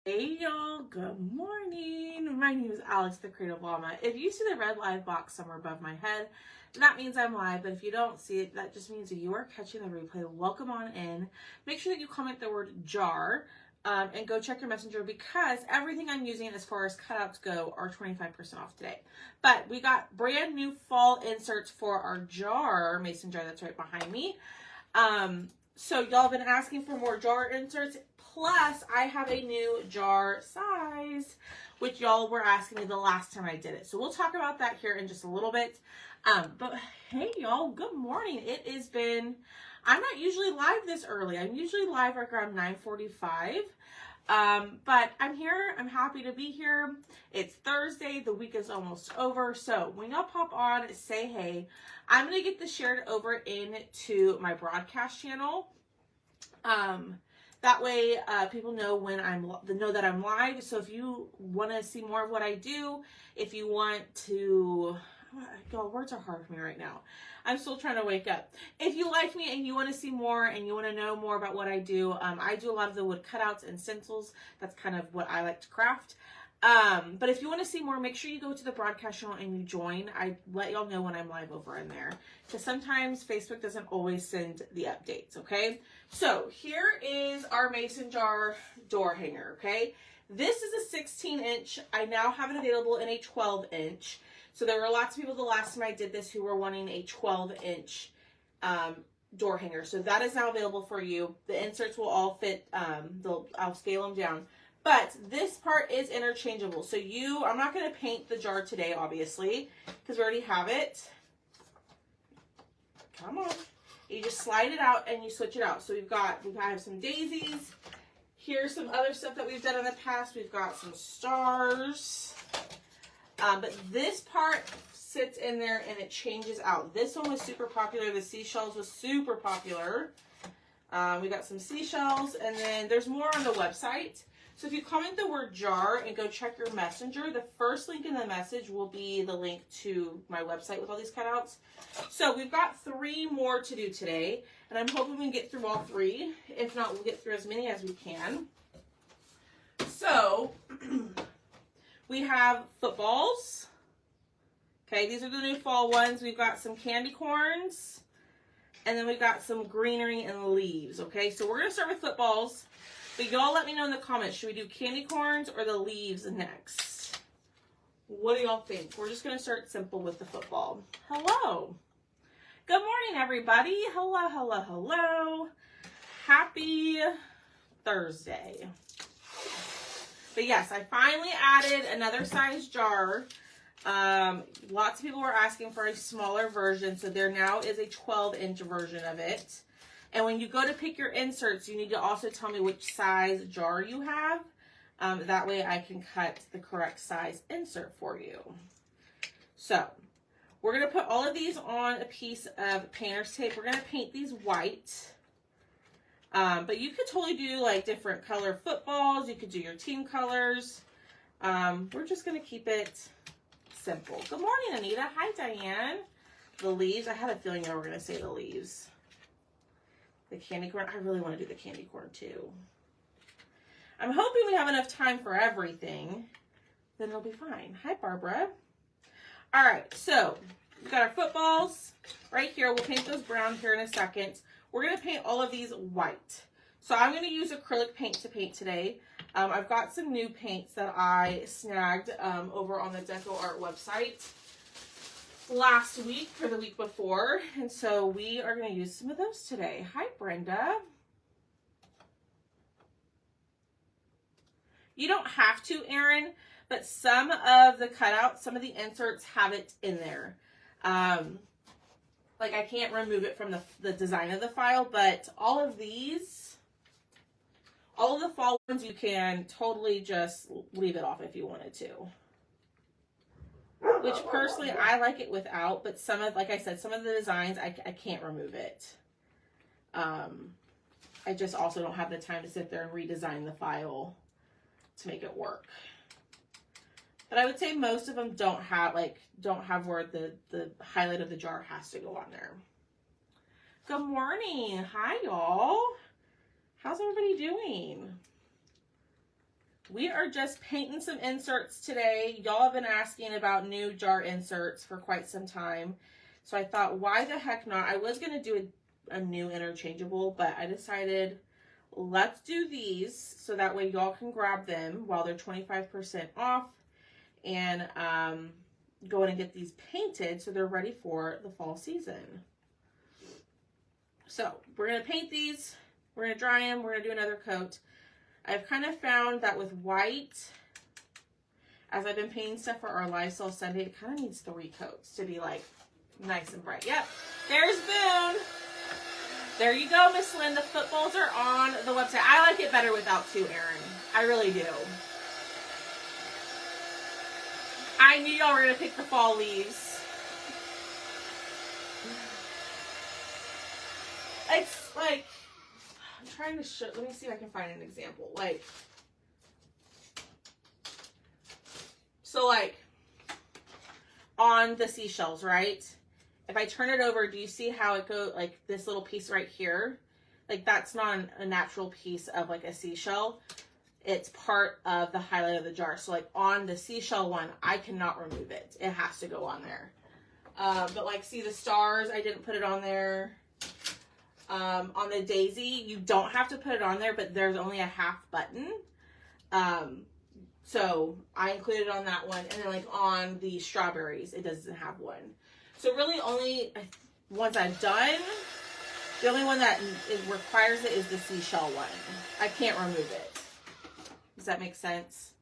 Hey y'all, good morning. My name is Alex, the Creative Llama. If you see the red live box somewhere above my head, that means I'm live, but if you don't see it, that just means that you are catching the replay. Welcome on in. Make sure that you comment the word jar and go check your messenger because everything I'm using as far as cutouts go are 25% off today. But we got brand new fall inserts for our jar, mason jar that's right behind me. So y'all have been asking for more jar inserts. Plus, I have a new jar size, which y'all were asking me the last time I did it. So we'll talk about that here in just a little bit. But hey, y'all, good morning. It has been, I'm not usually live this early. I'm usually live like around 9:45. But I'm here. I'm happy to be here. It's Thursday. The week is almost over. So when y'all pop on, say hey. I'm going to get this shared over into my broadcast channel. That way, people know when know that I'm live. So if you want to see more of what I do, if you want to, God, words are hard for me right now. I'm still trying to wake up. If you like me and you want to see more and you want to know more about what I do a lot of the wood cutouts and stencils. That's kind of what I like to craft. But if you want to see more, make sure you go to the broadcast channel and you join. I let y'all know when I'm live over in there. Because sometimes Facebook doesn't always send the updates, okay? So here is our mason jar door hanger, okay? This is a 16-inch. I now have it available in a 12-inch. So there were lots of people the last time I did this who were wanting a 12-inch door hanger. So that is now available for you. The inserts will all fit. I'll scale them down. But this part is interchangeable. So I'm not going to paint the jar today, obviously, because we already have it. Come on. You just slide it out and you switch it out. So we have some daisies. Here's some other stuff that we've done in the past. We've got some stars. But this part sits in there and it changes out. This one was super popular. The seashells was super popular. We got some seashells, and then there's more on the website. So if you comment the word jar and go check your messenger, the first link in the message will be the link to my website with all these cutouts. So we've got 3 more to do today, and I'm hoping we can get through all 3. If not, we'll get through as many as we can. So we have footballs. Okay, these are the new fall ones. We've got some candy corns, and then we've got some greenery and leaves. Okay, so we're going to start with footballs. But y'all let me know in the comments, should we do candy corns or the leaves next? What do y'all think? We're just going to start simple with the football. Hello. Good morning, everybody. Hello, hello, hello. Happy Thursday. But yes, I finally added another size jar. Lots of people were asking for a smaller version, so there now is a 12-inch version of it. And when you go to pick your inserts, you need to also tell me which size jar you have. That way I can cut the correct size insert for you. So we're going to put all of these on a piece of painter's tape. We're going to paint these white. But you could totally do like different color footballs. You could do your team colors. We're just going to keep it simple. Good morning, Anita. Hi, Diane. The leaves. I had a feeling you were going to say the leaves. The candy corn. I really want to do the candy corn too. I'm hoping we have enough time for everything. Then it'll be fine. Hi, Barbara. All right, so we've got our footballs right here. We'll paint those brown here in a second. We're going to paint all of these white. So I'm going to use acrylic paint to paint today. I've got some new paints that I snagged over on the Deco Art website last week or the week before, and so we are going to use some of those today. Hi, Brenda. You don't have to, Erin, but some of the cutouts, some of the inserts have it in there. Like I can't remove it from the design of the file, but all of the fall ones, you can totally just leave it off if you wanted to. Which personally, I like it without, but like I said, some of the designs, I can't remove it. I just also don't have the time to sit there and redesign the file to make it work. But I would say most of them don't have where the highlight of the jar has to go on there. Good morning. Hi, y'all. How's everybody doing? We are just painting some inserts today. Y'all have been asking about new jar inserts for quite some time. So I thought, why the heck not? I was going to do a new interchangeable, but I decided let's do these so that way y'all can grab them while they're 25% off and go in and get these painted so they're ready for the fall season. So we're going to paint these. We're going to dry them. We're going to do another coat. I've kind of found that with white, as I've been painting stuff for our Live Sale Sunday, it kind of needs 3 coats to be like nice and bright. Yep, there's Boone. There you go, Miss Lynn. The footballs are on the website. I like it better without 2, Erin. I really do. I knew y'all were going to pick the fall leaves. It's like, I'm trying to show, let me see if I can find an example. Like, so like, on the seashells, right? If I turn it over, do you see how it goes, like this little piece right here? Like that's not a natural piece of like a seashell. It's part of the highlight of the jar. So like on the seashell one, I cannot remove it. It has to go on there. But like see the stars, I didn't put it on there. On the daisy, you don't have to put it on there, but there's only a half button. So I included on that one. And then like on the strawberries, it doesn't have one. So really only ones I've done, the only one that requires it is the seashell one. I can't remove it. Does that make sense?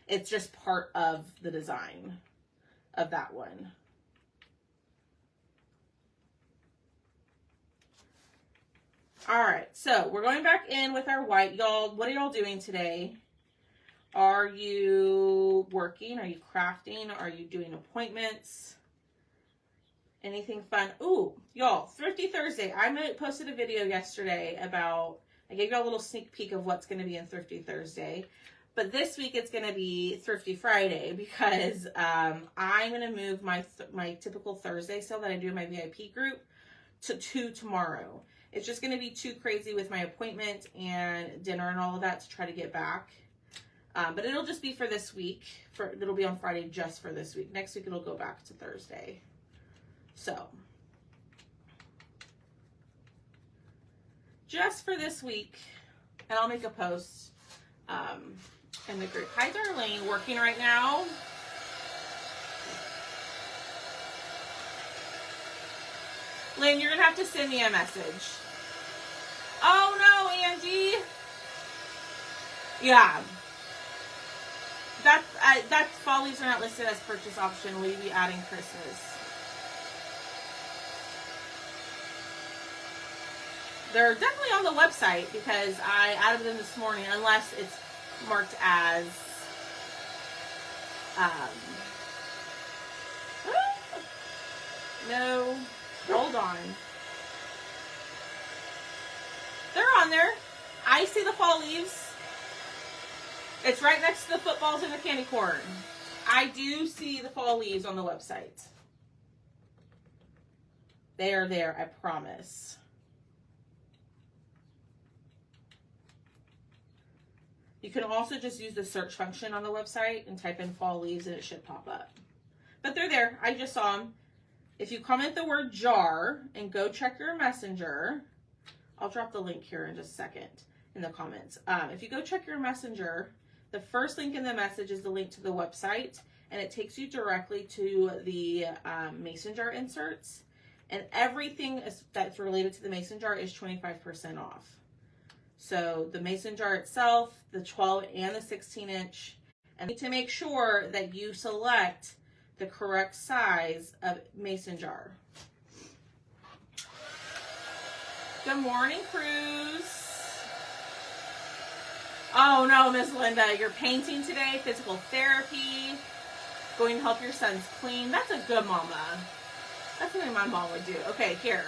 It's just part of the design of that one. All right, so we're going back in with our white. Y'all, what are y'all doing today? Are you working? Are you crafting? Are you doing appointments? Anything fun? Ooh, y'all, Thrifty Thursday. I posted a video yesterday about, I gave y'all a little sneak peek of what's going to be in Thrifty Thursday. But this week it's going to be Thrifty Friday because I'm going to move my typical Thursday sale that I do in my VIP group to tomorrow. It's just going to be too crazy with my appointment and dinner and all of that to try to get back. But it'll just be for this week. It'll be on Friday just for this week. Next week it'll go back to Thursday. So, just for this week, and I'll make a post in the group. Hi, Darlene, working right now. Lynn, you're going to have to send me a message. Oh, no, Angie. Yeah. That fall leaves are not listed as purchase option. Will you be adding Christmas? They're definitely on the website because I added them this morning, unless it's marked as no, hold on. They're on there. I see the fall leaves. It's right next to the footballs and the candy corn. I do see the fall leaves on the website. They are there, I promise. You can also just use the search function on the website and type in fall leaves and it should pop up. But they're there. I just saw them. If you comment the word jar and go check your messenger, I'll drop the link here in just a second in the comments. If you go check your messenger, the first link in the message is the link to the website, and it takes you directly to the mason jar inserts. And everything that's related to the mason jar is 25% off. So the mason jar itself, the 12 and the 16 inch, and you need to make sure that you select the correct size of mason jar. Good morning, Cruz. Oh no, Miss Linda, you're painting today, physical therapy, going to help your sons clean. That's a good mama. That's something my mom would do. Okay, here.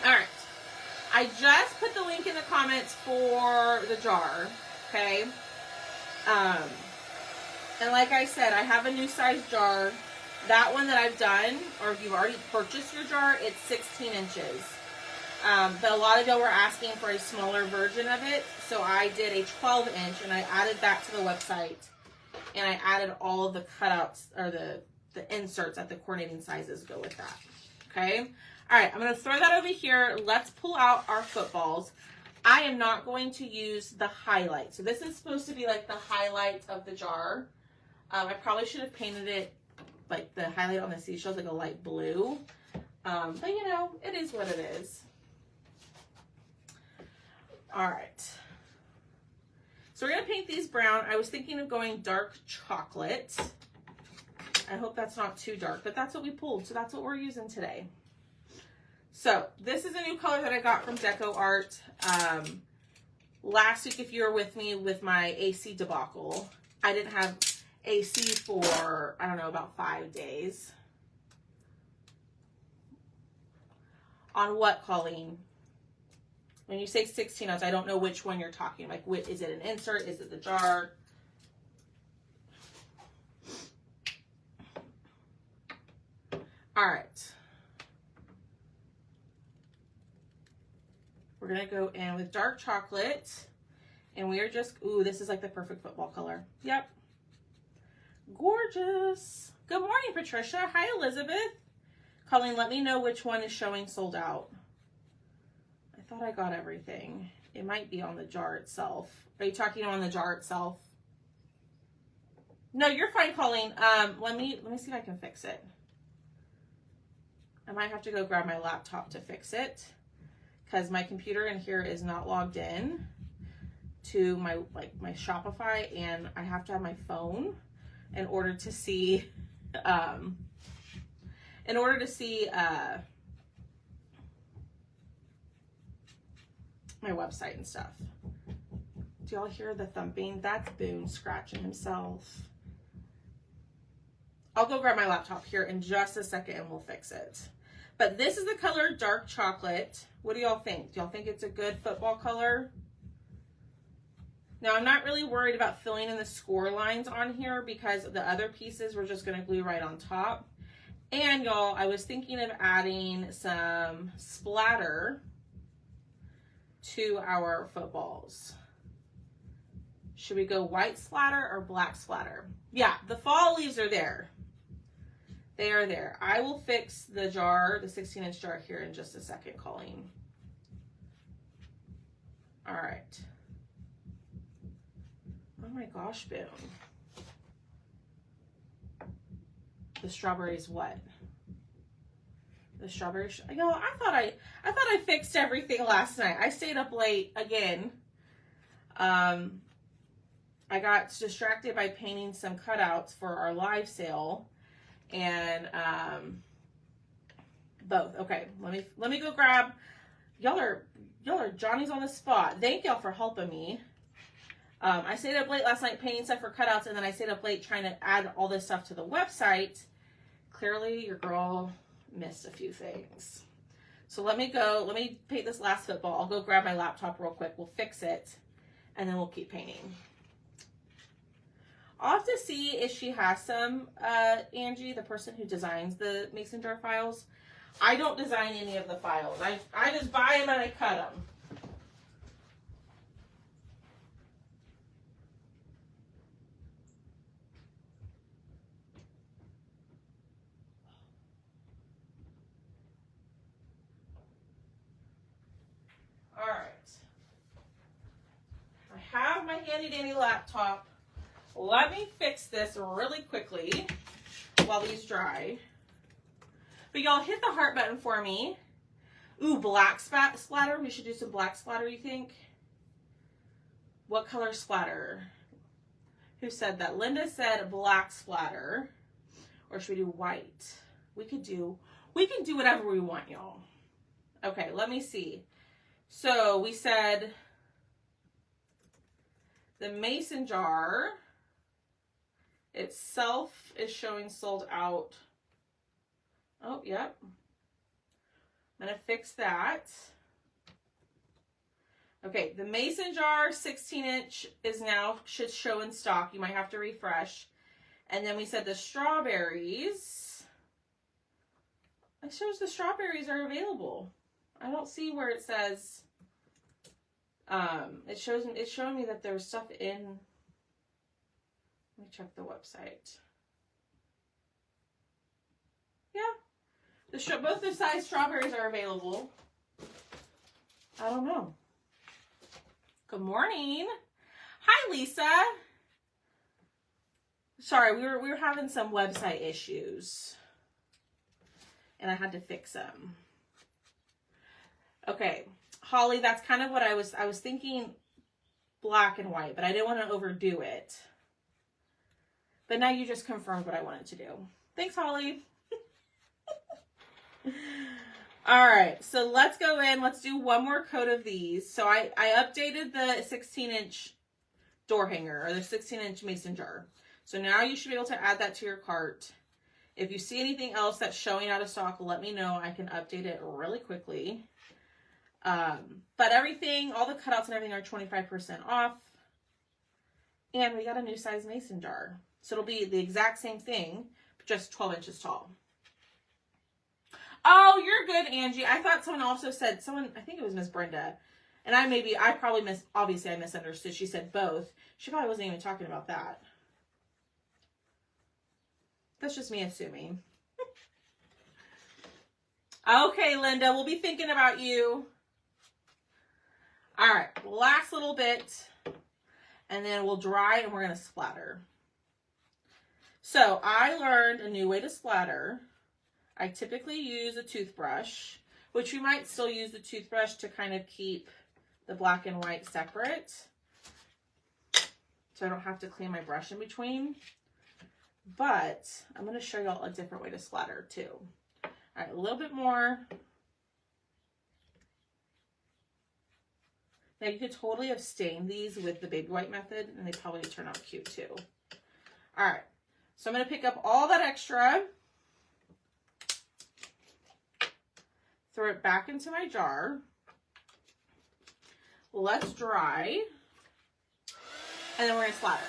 All right. I just put the link in the comments for the jar, okay? And like I said, I have a new size jar. That one that I've done, or if you've already purchased your jar, it's 16 inches. But a lot of y'all were asking for a smaller version of it, so I did a 12-inch, and I added that to the website, and I added all of the cutouts, or the inserts that the coordinating sizes go with that. Okay? All right, I'm going to throw that over here. Let's pull out our footballs. I am not going to use the highlight. So this is supposed to be like the highlight of the jar. I probably should have painted it like the highlight on the seashells, like a light blue. But you know, it is what it is. All right. So we're going to paint these brown. I was thinking of going dark chocolate. I hope that's not too dark, but that's what we pulled. So that's what we're using today. So this is a new color that I got from Deco Art. Last week, if you were with me with my AC debacle, I didn't have AC for, I don't know, about 5 days. On what, Colleen? When you say 16 ounce, I don't know which one you're talking. Like, is it an insert? Is it the jar? All right. We're going to go in with dark chocolate. And we are just, ooh, this is like the perfect football color. Yep. Gorgeous. Good morning, Patricia. Hi, Elizabeth. Colleen, let me know which one is showing sold out. I thought I got everything. It might be on the jar itself. Are you talking on the jar itself? No, you're fine, Colleen. Let me see if I can fix it. I might have to go grab my laptop to fix it because my computer in here is not logged in to my Shopify, and I have to have my phone in order to see my website and stuff. Do y'all hear the thumping? That's Boone scratching himself. I'll go grab my laptop here in just a second and we'll fix it. But this is the color dark chocolate. What do y'all think? Do y'all think it's a good football color? Now, I'm not really worried about filling in the score lines on here because the other pieces we're just going to glue right on top. And y'all, I was thinking of adding some splatter to our footballs. Should we go white splatter or black splatter? Yeah, the fall leaves are there. They are there. I will fix the jar, the 16-inch jar here in just a second, Colleen. All right. Oh my gosh, Boone. The strawberries what? The strawberries. Yo, I thought I fixed everything last night. I stayed up late again. I got distracted by painting some cutouts for our live sale, and both. Okay, let me go grab. Y'all are Johnny's on the spot. Thank y'all for helping me. I stayed up late last night painting stuff for cutouts, and then I stayed up late trying to add all this stuff to the website. Clearly, your girl missed a few things. So let me paint this last football. I'll go grab my laptop real quick. We'll fix it, and then we'll keep painting. I'll have to see if she has some, Angie, the person who designs the mason jar files. I don't design any of the files. I just buy them and I cut them. All right. I have my handy dandy laptop. Let me fix this really quickly while these dry. But y'all hit the heart button for me. Ooh, black splatter. We should do some black splatter, you think? What color splatter? Who said that? Linda said black splatter. Or should we do white? We can do whatever we want, y'all. Okay, let me see. So we said the mason jar itself is showing sold out. Oh, yep. I'm going to fix that. Okay, the mason jar 16-inch is now should show in stock. You might have to refresh. And then we said the strawberries. It shows the strawberries are available. I don't see where it says, it's showing me that there's stuff in, let me check the website. Yeah, both the size strawberries are available. I don't know. Good morning. Hi, Lisa. Sorry, we were having some website issues, and I had to fix them. Okay, Holly, that's kind of what I was thinking, black and white, but I didn't want to overdo it. But now you just confirmed what I wanted to do. Thanks, Holly. All right, so let's go in. Let's do one more coat of these. So I updated the 16-inch door hanger, or the 16-inch mason jar. So now you should be able to add that to your cart. If you see anything else that's showing out of stock, let me know. I can update it really quickly. But everything, all the cutouts and everything are 25% off. And we got a new size mason jar. So it'll be the exact same thing, but just 12 inches tall. Oh, you're good, Angie. I thought someone also said, I think it was Miss Brenda. And obviously I misunderstood. She said both. She probably wasn't even talking about that. That's just me assuming. Okay, Linda, we'll be thinking about you. All right, last little bit, and then we'll dry and we're going to splatter. So I learned a new way to splatter. I typically use a toothbrush, which you might still use the toothbrush to kind of keep the black and white separate, so I don't have to clean my brush in between. But I'm going to show y'all a different way to splatter too. All right, a little bit more. Now you could totally have stained these with the baby white method, and they probably turn out cute too. All right, so I'm going to pick up all that extra, throw it back into my jar. Let's dry, and then we're going to splatter.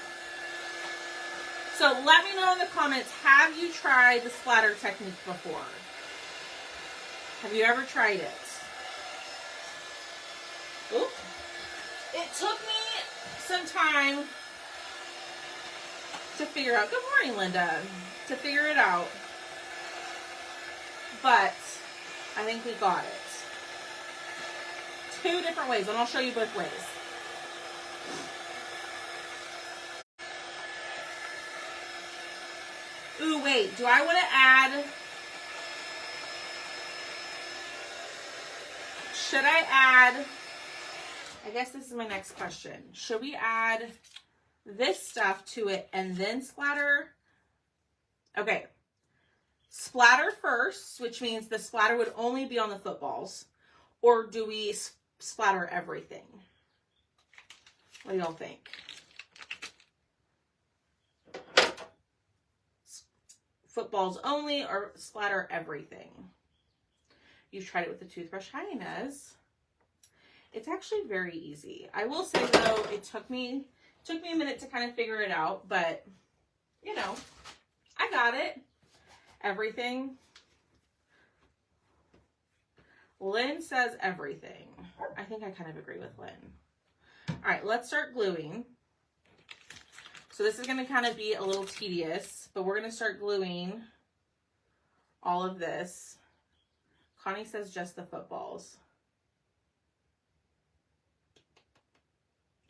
So let me know in the comments, have you tried the splatter technique before? Have you ever tried it? Ooh. It took me some time to figure out. Good morning, Linda. To figure it out. But I think we got it. 2 different ways, and I'll show you both ways. Ooh, wait, do I want to add, should I add, I guess this is my next question. Should we add this stuff to it and then splatter? Okay, splatter first, which means the splatter would only be on the footballs, or do we splatter everything? What do y'all think? Footballs only, or splatter everything? You've tried it with the toothbrush. Hi, Inez. It's actually very easy. I will say though, it took me a minute to kind of figure it out, but you know, I got it. Everything. Lynn says everything. I think I kind of agree with Lynn. All right, let's start gluing. So this is going to kind of be a little tedious, but we're going to start gluing all of this. Connie says just the footballs.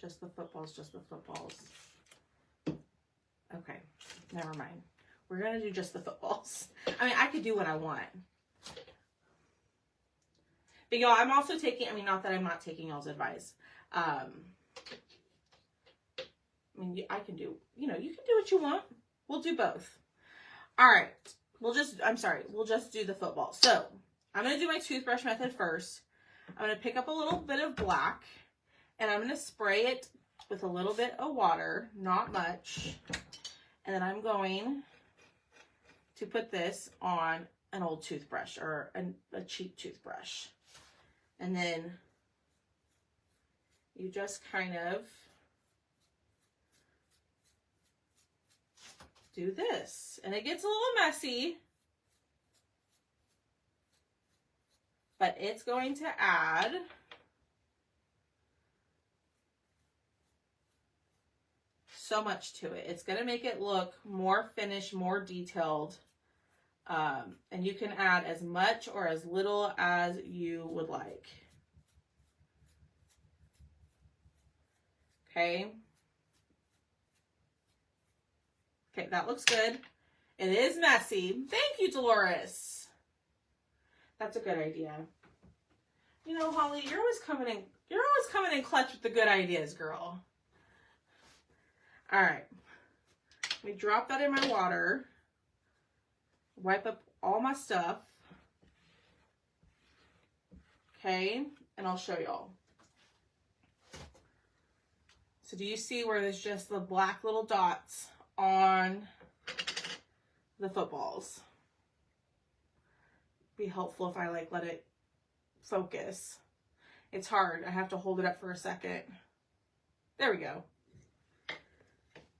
Just the footballs, just the footballs. Okay, never mind. We're going to do just the footballs. I mean, I could do what I want. But y'all, I'm also taking, I mean, not that I'm not taking y'all's advice. I mean, I can do, you know, you can do what you want. We'll do both. All right. We'll just do the football. So I'm going to do my toothbrush method first. I'm going to pick up a little bit of black, and I'm going to spray it with a little bit of water, not much. And then I'm going to put this on an old toothbrush, or a cheap toothbrush. And then you just kind of do this. And it gets a little messy. but it's going to add so much to it. It's going to make it look more finished, more detailed. And you can add as much or as little as you would like. Okay. Okay, that looks good. It is messy. Thank you, Dolores. That's a good idea. You know, Holly, you're always coming in clutch with the good ideas, girl. All right. Let me drop that in my water. Wipe up all my stuff. Okay, and I'll show y'all. So do you see where there's just the black little dots on the footballs? Be helpful if I like let it focus. It's hard. I have to hold it up for a second. There we go.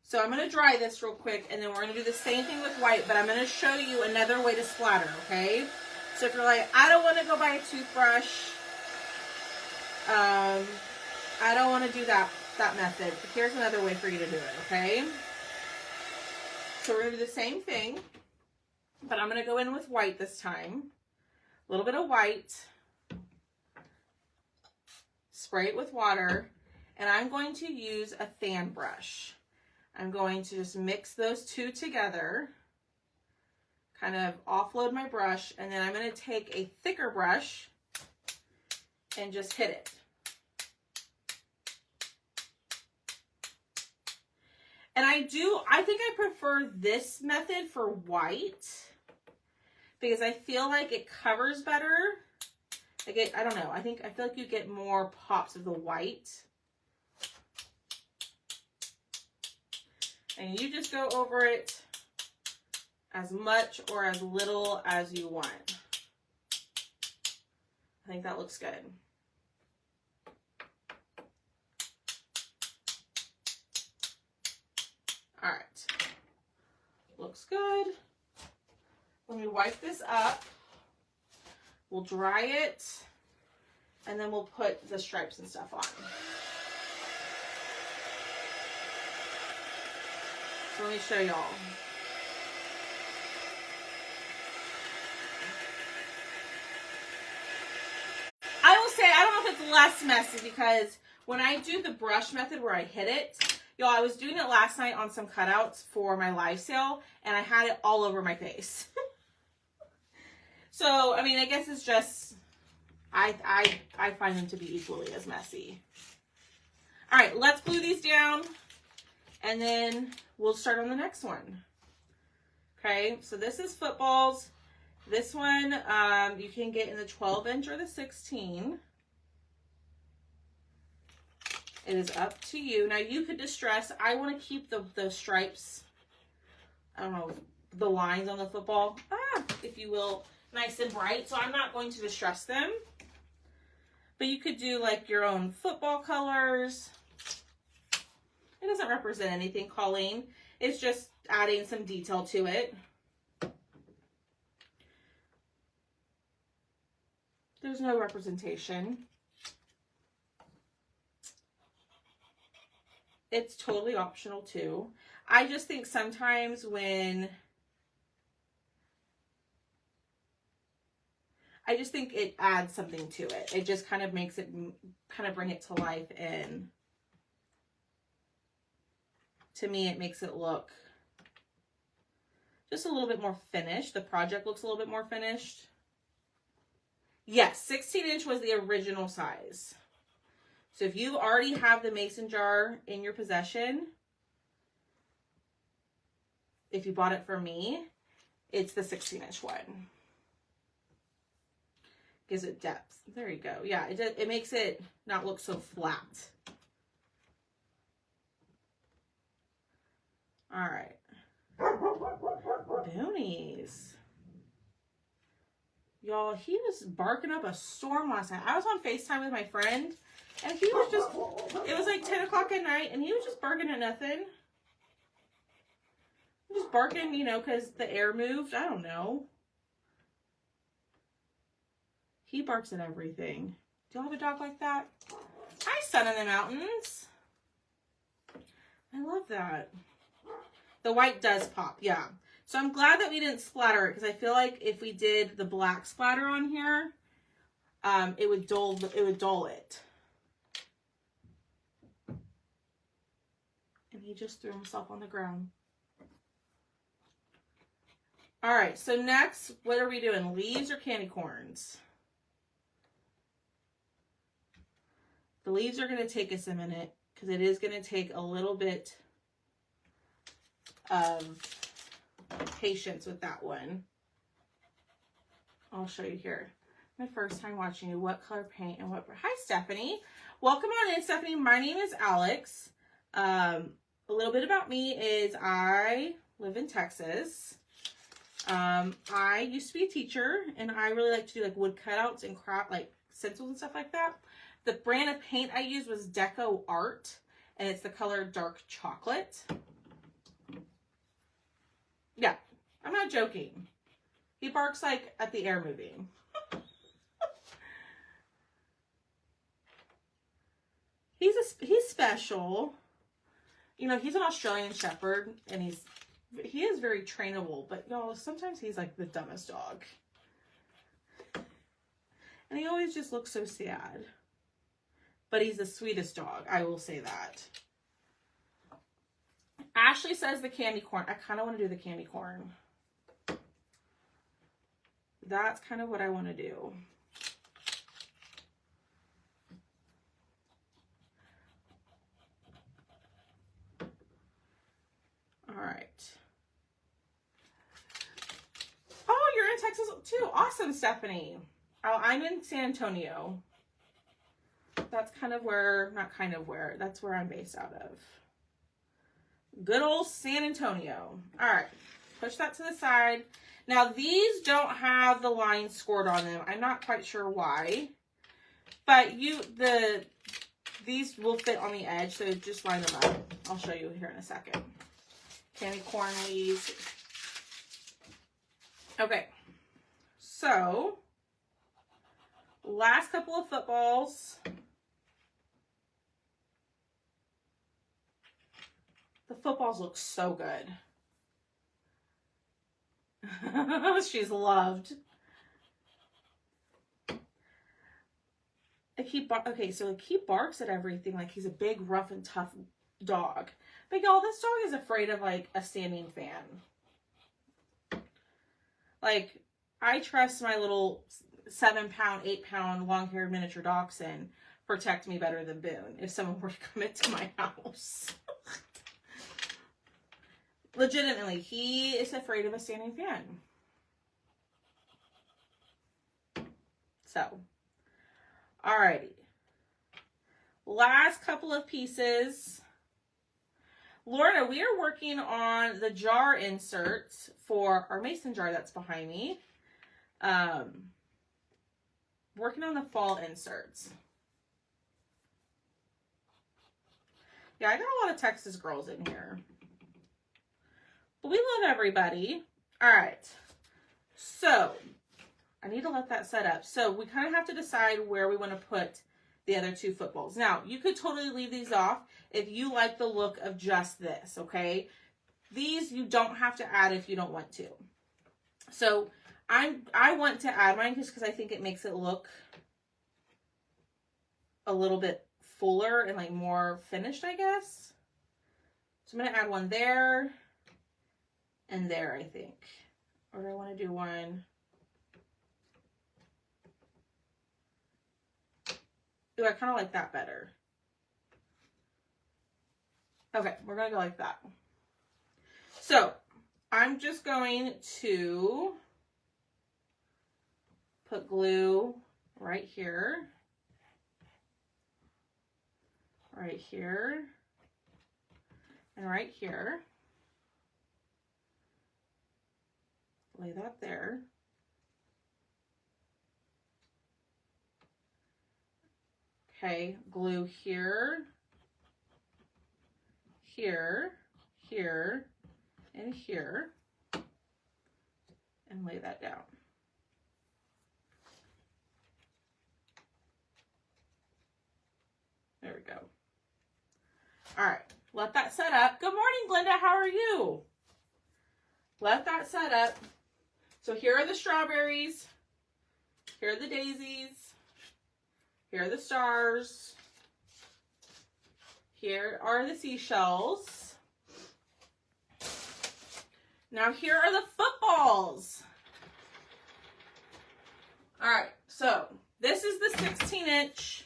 So I'm going to dry this real quick, and then we're going to do the same thing with white, but I'm going to show you another way to splatter, okay? So if you're like, I don't want to go buy a toothbrush, I don't want to do that method, here's another way for you to do it, okay? So we're going to do the same thing, but I'm going to go in with white this time. A little bit of white. Spray it with water, and I'm going to use a fan brush. I'm going to just mix those two together, kind of offload my brush, and then I'm going to take a thicker brush and just hit it. And I think I prefer this method for white because I feel like it covers better. I don't know, I feel like you get more pops of the white. And you just go over it as much or as little as you want. I think that looks good. All right. Looks good. Let me wipe this up. We'll dry it, and then we'll put the stripes and stuff on. So let me show y'all. I will say, I don't know if it's less messy because when I do the brush method where I hit it, y'all, I was doing it last night on some cutouts for my live sale, and I had it all over my face. So, I mean, I guess it's just, I find them to be equally as messy. All right, let's glue these down, and then we'll start on the next one. Okay, so this is footballs. This one you can get in the 12-inch or the 16. It is up to you. Now you could distress. I want to keep the stripes, I don't know, the lines on the football, if you will, nice and bright. So I'm not going to distress them. But you could do like your own football colors. It doesn't represent anything, Colleen. It's just adding some detail to it. There's no representation. It's totally optional too. I just think sometimes when... I just think it adds something to it. It just kind of makes it, kind of bring it to life, and to me it makes it look just a little bit more finished. The project looks a little bit more finished. Yes, 16-inch was the original size. So if you already have the mason jar in your possession, if you bought it from me, it's the 16-inch one. Gives it depth. There you go. Yeah, it makes it not look so flat. All right. Boonies. Y'all, he was barking up a storm last night. I was on FaceTime with my friend, and he was just, it was like 10 o'clock at night, and he was just barking at nothing. Just barking, you know, because the air moved. I don't know. He barks at everything. Do you have a dog like that? Hi, Sun in the Mountains. I love that. The white does pop, yeah. So I'm glad that we didn't splatter it, because I feel like if we did the black splatter on here, it would dull it. And he just threw himself on the ground. All right, so next, what are we doing? Leaves or candy corns? The leaves are going to take us a minute, because it is going to take a little bit of patience with that one. I'll show you here. My first time watching you. What color paint and what... Hi, Stephanie. Welcome on in, Stephanie. My name is Alex. A little bit about me is I live in Texas. I used to be a teacher, and I really like to do like wood cutouts and craft, like stencils and stuff like that. The brand of paint I used was Deco Art, and it's the color Dark Chocolate. Yeah, I'm not joking. He barks like at the air moving. He's special. You know, he's an Australian Shepherd, and he is very trainable, but y'all, sometimes he's like the dumbest dog. And he always just looks so sad. But he's the sweetest dog, I will say that. Ashley says the candy corn. I kind of want to do the candy corn. That's kind of what I want to do. All right. Oh, you're in Texas too. Awesome, Stephanie. Oh, I'm in San Antonio. That's kind of where, not kind of where, that's where I'm based out of. Good old San Antonio. All right. Push that to the side. Now, these don't have the lines scored on them. I'm not quite sure why. But these will fit on the edge, so just line them up. I'll show you here in a second. Candy corn leaves. Okay. So, last couple of footballs. The footballs look so good. She's loved. Okay, so he barks at everything like he's a big, rough, and tough dog. But y'all, this dog is afraid of like a standing fan. Like, I trust my little 7-pound, 8-pound long-haired miniature dachshund protect me better than Boone if someone were to come into my house. Legitimately, he is afraid of a standing fan. So, alrighty. Last couple of pieces. Lorna, we are working on the jar inserts for our mason jar that's behind me. Working on the fall inserts. Yeah, I got a lot of Texas girls in here. But we love everybody. All right. So, I need to let that set up. So, we kind of have to decide where we want to put the other two footballs. Now, you could totally leave these off if you like the look of just this, okay? These you don't have to add if you don't want to. So, I want to add mine just because I think it makes it look a little bit fuller and like more finished, I guess. So, I'm going to add one there. And there, I think. Or do I want to do one? Ooh, I kind of like that better. Okay, we're going to go like that. So, I'm just going to put glue right here. Right here. And right here. Lay that there. Okay, glue here, here, here, and here, and lay that down. There we go. All right, let that set up. Good morning, Glenda. How are you? Let that set up. So here are the strawberries. Here are the daisies. Here are the stars. Here are the seashells. Now here are the footballs. All right, so this is the 16-inch.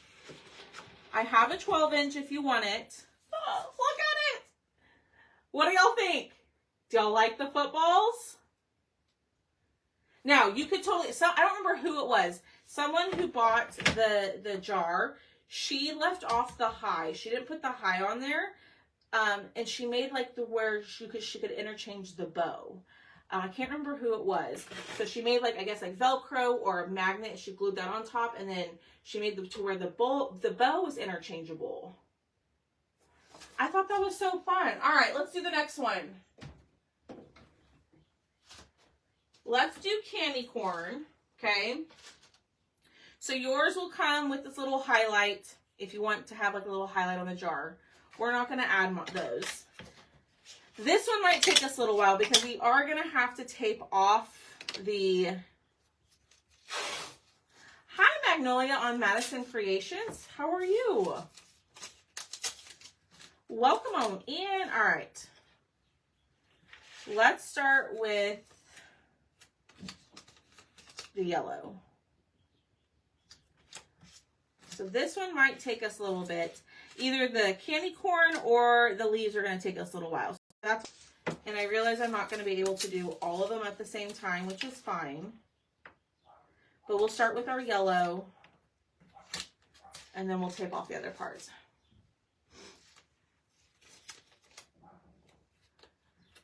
I have a 12-inch if you want it. Oh, look at it. What do y'all think? Do y'all like the footballs? Now, you could totally, I don't remember who it was. Someone who bought the jar, she left off the high. She didn't put the high on there. And she made like where she could interchange the bow. I can't remember who it was. So she made like, I guess like Velcro or a magnet. She glued that on top, and then she made to where the bow was interchangeable. I thought that was so fun. All right, let's do the next one. Let's do candy corn, okay? So yours will come with this little highlight if you want to have like a little highlight on the jar. We're not going to add those. This one might take us a little while because we are going to have to tape off the... Hi, Magnolia on Madison Creations. How are you? Welcome on in. All right. Let's start with the yellow. So this one might take us a little bit. Either the candy corn or the leaves are going to take us a little while. So and I realize I'm not going to be able to do all of them at the same time, which is fine. But we'll start with our yellow, and then we'll tape off the other parts.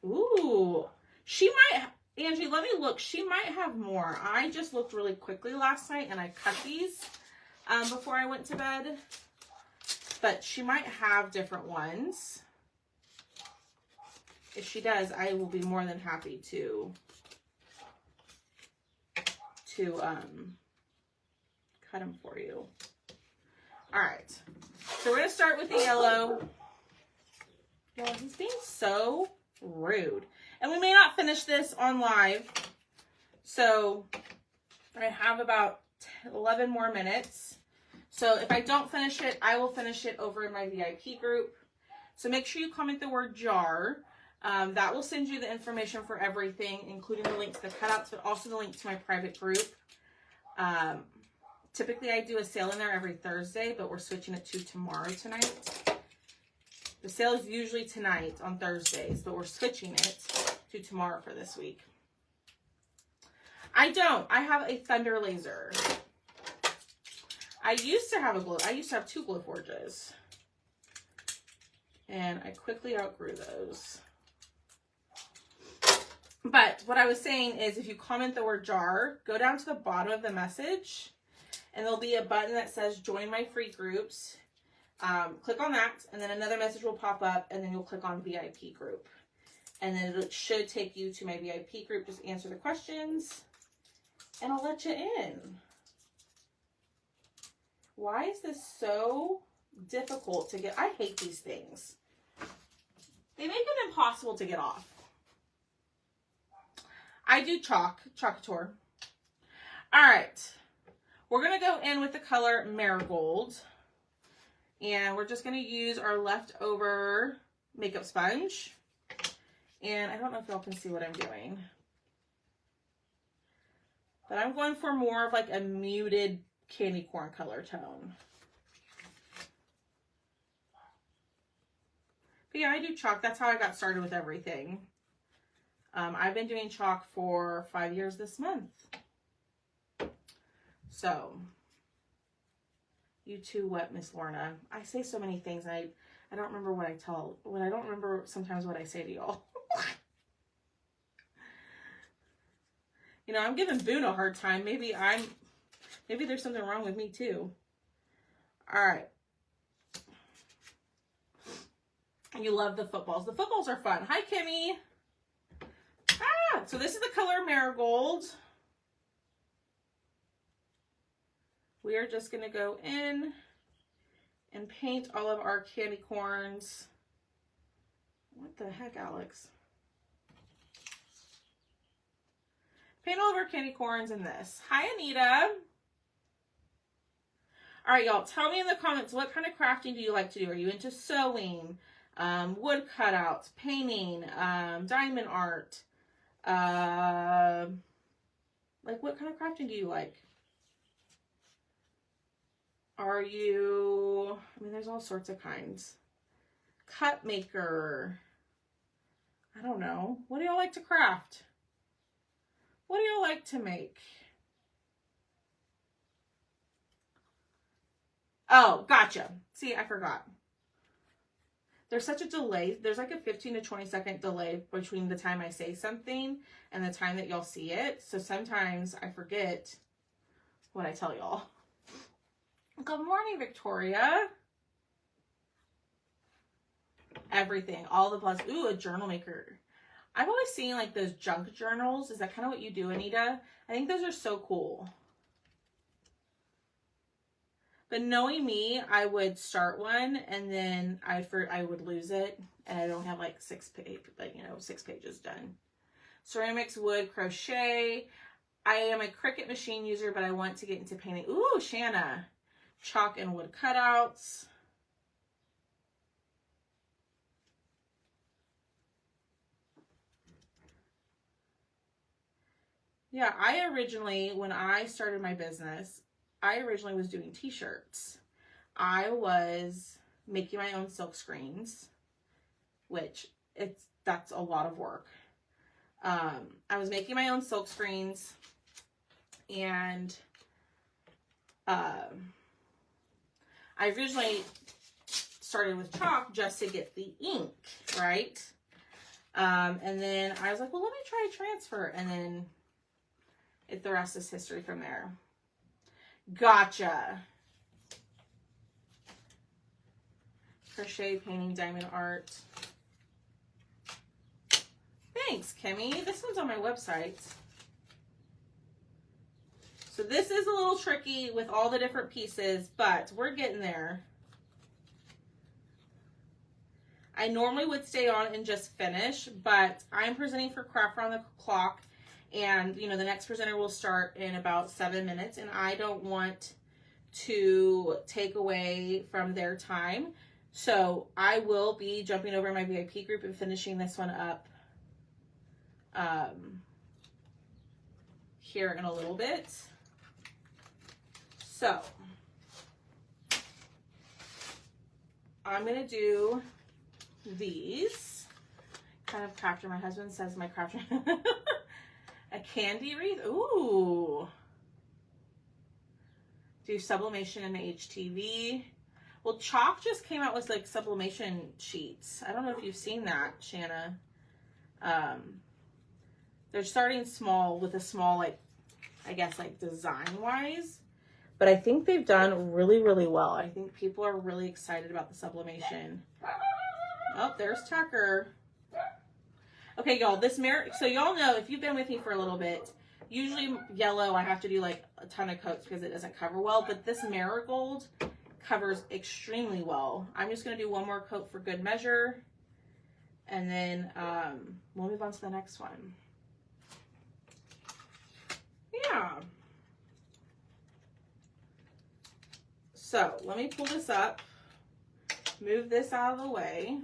Ooh, she might, Angie, let me look. She might have more. I just looked really quickly last night, and I cut these before I went to bed. But she might have different ones. If she does, I will be more than happy to cut them for you. All right. So we're going to start with the yellow. Yeah, he's being so rude. And we may not finish this on live. So I have about 11 more minutes. So if I don't finish it, I will finish it over in my VIP group. So make sure you comment the word jar. That will send you the information for everything, including the link to the cutouts, but also the link to my private group. Typically, I do a sale in there every Thursday, but we're switching it to tomorrow tonight. The sale is usually tonight on Thursdays, but we're switching it to tomorrow for this week. I don't. I have a Thunder Laser. I used to have two Glowforges. And I quickly outgrew those. But what I was saying is if you comment the word jar, go down to the bottom of the message, and there'll be a button that says join my free groups. Click on that, and then another message will pop up, and then you'll click on VIP group. And then it should take you to my VIP group. Just answer the questions, and I'll let you in. Why is this so difficult to get? I hate these things. They make it impossible to get off. I do Chalkator. All right. We're going to go in with the color Marigold. And we're just going to use our leftover makeup sponge. And I don't know if y'all can see what I'm doing. But I'm going for more of like a muted candy corn color tone. But yeah, I do chalk. That's how I got started with everything. I've been doing chalk for 5 years this month. So, you too, what, Miss Lorna? I say so many things. I don't remember what I don't remember sometimes what I say to y'all. You know, I'm giving Boone a hard time. Maybe there's something wrong with me too. All right. You love the footballs. The footballs are fun. Hi, Kimmy. So this is the color Marigold. We are just going to go in and paint all of our candy corns. What the heck, Alex? Paint all of our candy corns in this. Hi, Anita. All right, y'all, tell me in the comments, what kind of crafting do you like to do? Are you into sewing, wood cutouts, painting, diamond art? Like, what kind of crafting do you like? Are you, I mean, there's all sorts of kinds. Cut maker. I don't know. What do y'all like to craft? What do y'all like to make? Oh, gotcha. See, I forgot. There's such a delay. There's like a 15 to 20 second delay between the time I say something and the time that y'all see it. So sometimes I forget what I tell y'all. Good morning, Victoria. Everything, all the plus. Ooh, a journal maker. I've always seen like those junk journals. Is that kind of what you do, Anita? I think those are so cool. But knowing me, I would start one and then I would lose it, and I don't have like 6 pages done. Ceramics, wood, crochet. I am a Cricut machine user, but I want to get into painting. Ooh, Shanna. Chalk and wood cutouts. Yeah, when I started my business, I originally was doing t-shirts. I was making my own silk screens, which that's a lot of work. I was making my own silk screens, and I originally started with chalk just to get the ink, right? And then I was like, well, let me try transfer, and then the rest is history from there. Gotcha. Crochet, painting, diamond art. Thanks, Kimmy. This one's on my website. So this is a little tricky with all the different pieces, but we're getting there. I normally would stay on and just finish, but I'm presenting for Craft Around the Clock, and the next presenter will start in about 7 minutes, and I don't want to take away from their time. So I will be jumping over my VIP group and finishing this one up here in a little bit. So I'm going to do these. Kind of crafter. My husband says my crafter. A candy wreath. Ooh. Do sublimation in the HTV. Well, Chalk just came out with like sublimation sheets. I don't know if you've seen that, Shanna. They're starting small with a small, like, I guess, like design-wise. But I think they've done really, really well. I think people are really excited about the sublimation. Oh, there's Tucker. Okay, y'all, so y'all know, if you've been with me for a little bit, usually yellow, I have to do like a ton of coats because it doesn't cover well, but this marigold covers extremely well. I'm just going to do one more coat for good measure, and then we'll move on to the next one. Yeah. So let me pull this up, move this out of the way.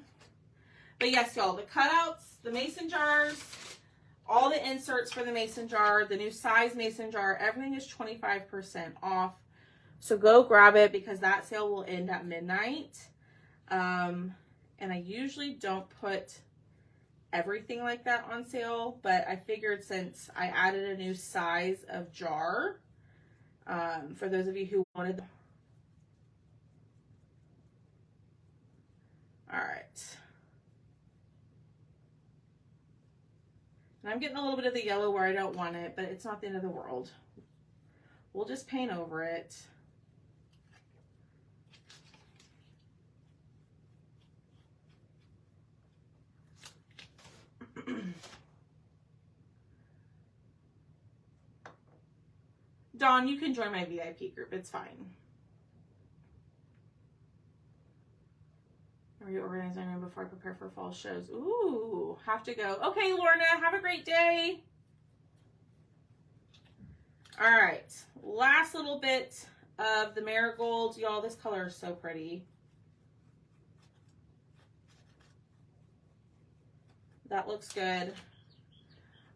But yes, y'all, the cutouts, the mason jars, all the inserts for the mason jar, the new size mason jar, everything is 25% off. So go grab it because that sale will end at midnight. And I usually don't put everything like that on sale, but I figured since I added a new size of jar, for those of you who wanted. All right. And I'm getting a little bit of the yellow where I don't want it, but it's not the end of the world. We'll just paint over it. Dawn, you can join my VIP group. It's fine. reorganize my room before I prepare for fall shows. Ooh, have to go. Okay, Lorna, have a great day. All right, last little bit of the marigold. Y'all, this color is so pretty. That looks good.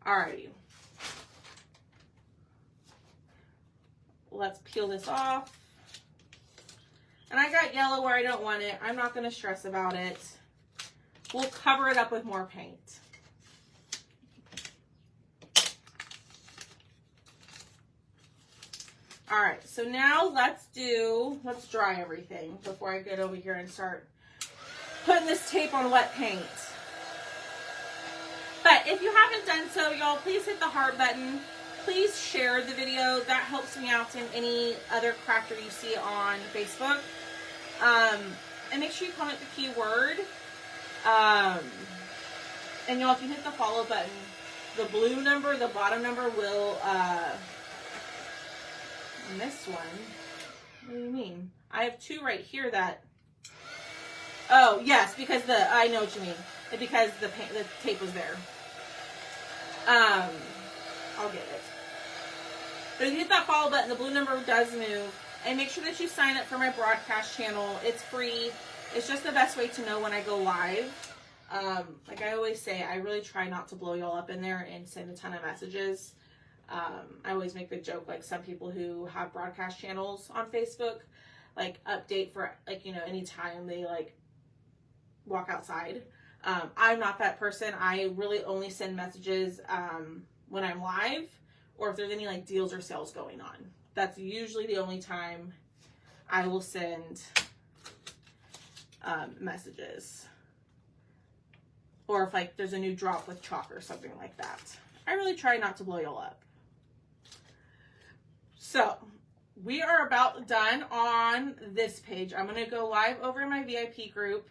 Alrighty. Let's peel this off. And I got yellow where I don't want it. I'm not going to stress about it. We'll cover it up with more paint. All right, so now let's dry everything before I get over here and start putting this tape on wet paint. But if you haven't done so, y'all, please hit the heart button. Please share the video. That helps me out in any other crafter you see on Facebook. And make sure you comment the keyword. And y'all, if you hit the follow button, the blue number, the bottom number will, this one, what do you mean? I have two right here that, oh, yes, because I know what you mean. Because the tape was there. I'll get it. But if you hit that follow button, the blue number does move. And make sure that you sign up for my broadcast channel. It's free. It's just the best way to know when I go live. Like I always say, I really try not to blow y'all up in there and send a ton of messages. I always make the joke, like some people who have broadcast channels on Facebook, like update for, like, you know, anytime they like walk outside. I'm not that person. I really only send messages when I'm live or if there's any like deals or sales going on. That's usually the only time I will send messages. Or if like there's a new drop with chalk or something like that. I really try not to blow y'all up. So we are about done on this page. I'm going to go live over in my VIP group.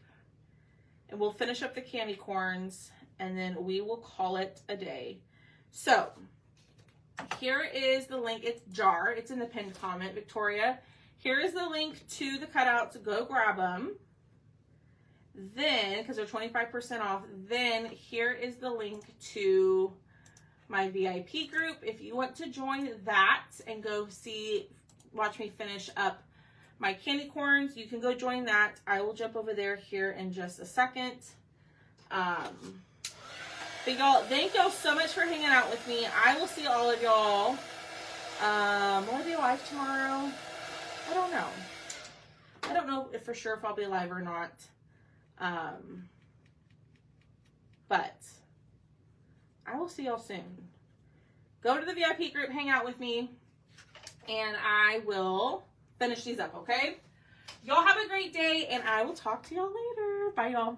And we'll finish up the candy corns, and then we will call it a day. So, here is the link. It's jar. It's in the pinned comment, Victoria. Here is the link to the cutouts. Go grab them. Then, because they're 25% off, then here is the link to my VIP group. If you want to join that and go watch me finish up my candy corns, you can go join that. I will jump over there here in just a second. But y'all, thank y'all so much for hanging out with me. I will see all of y'all. Will I be live tomorrow? I don't know. I don't know if for sure if I'll be live or not. But I will see y'all soon. Go to the VIP group, hang out with me, and I will finish these up, okay? Y'all have a great day, and I will talk to y'all later. Bye, y'all.